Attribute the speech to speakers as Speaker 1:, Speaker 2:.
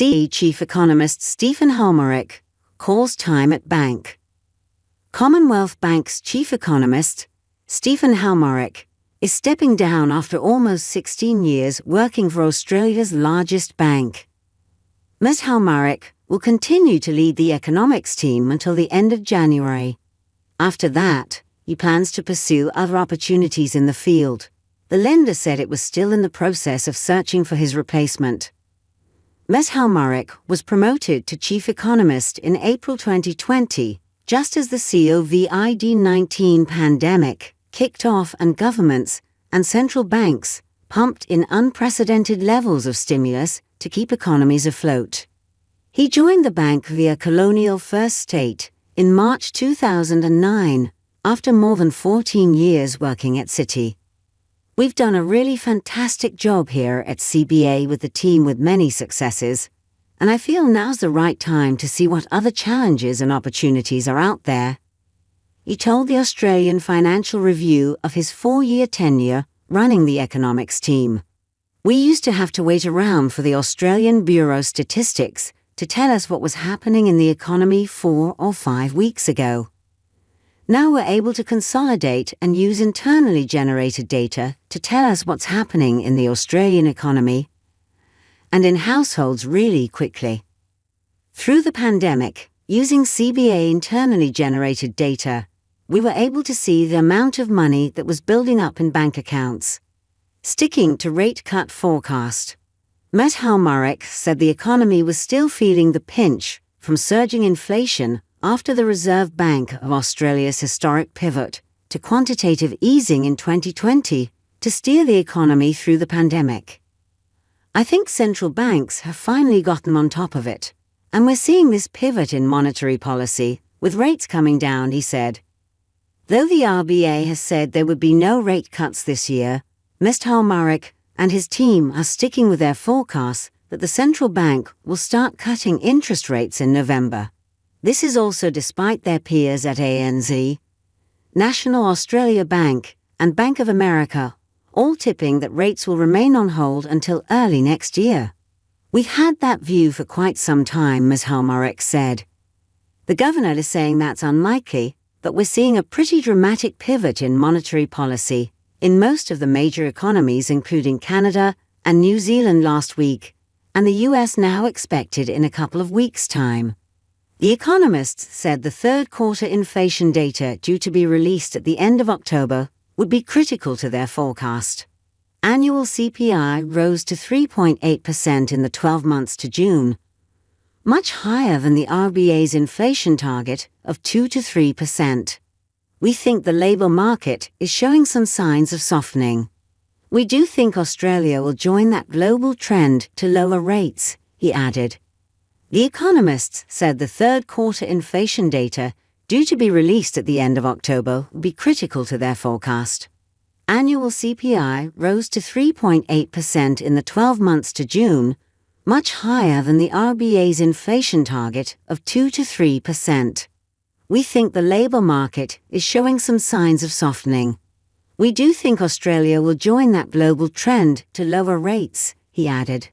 Speaker 1: CBA Chief Economist Stephen Halmarick calls time at bank. Commonwealth Bank's Chief Economist, Stephen Halmarick, is stepping down after almost 16 years working for Australia's largest bank. Ms. Halmarick will continue to lead the economics team until the end of January. After that, he plans to pursue other opportunities in the field. The lender said it was still in the process of searching for his replacement. Ms. Halmarick was promoted to Chief Economist in April 2020, just as the COVID-19 pandemic kicked off and governments and central banks pumped in unprecedented levels of stimulus to keep economies afloat. He joined the bank via Colonial First State in March 2009, after more than 14 years working at Citi. We've done a really fantastic job here at CBA with the team with many successes, and I feel now's the right time to see what other challenges and opportunities are out there. He told the Australian Financial Review of his 4-year tenure running the economics team. We used to have to wait around for the Australian Bureau of Statistics to tell us what was happening in the economy 4 or 5 weeks ago. Now we're able to consolidate and use internally generated data to tell us what's happening in the Australian economy and in households really quickly. Through the pandemic, using CBA internally generated data, we were able to see the amount of money that was building up in bank accounts. Sticking to rate cut forecast, Ms. Halmarick said the economy was still feeling the pinch from surging inflation after the Reserve Bank of Australia's historic pivot to quantitative easing in 2020 to steer the economy through the pandemic. I think central banks have finally gotten on top of it, and we're seeing this pivot in monetary policy, with rates coming down, he said. Though the RBA has said there would be no rate cuts this year, Mr. Halmarick and his team are sticking with their forecasts that the central bank will start cutting interest rates in November. This is also despite their peers at ANZ, National Australia Bank, and Bank of America, all tipping that rates will remain on hold until early next year. We've had that view for quite some time, Ms. Halmarick said. The governor is saying that's unlikely, but we're seeing a pretty dramatic pivot in monetary policy in most of the major economies, including Canada and New Zealand last week, and the US now expected in a couple of weeks' time. The economists said the third-quarter inflation data due to be released at the end of October would be critical to their forecast. Annual CPI rose to 3.8% in the 12 months to June, much higher than the RBA's inflation target of 2 to 3%. We think the labour market is showing some signs of softening. We do think Australia will join that global trend to lower rates, he added. The economists said the third-quarter inflation data, due to be released at the end of October, will be critical to their forecast. Annual CPI rose to 3.8% in the 12 months to June, much higher than the RBA's inflation target of 2 to 3%. We think the labour market is showing some signs of softening. We do think Australia will join that global trend to lower rates, he added.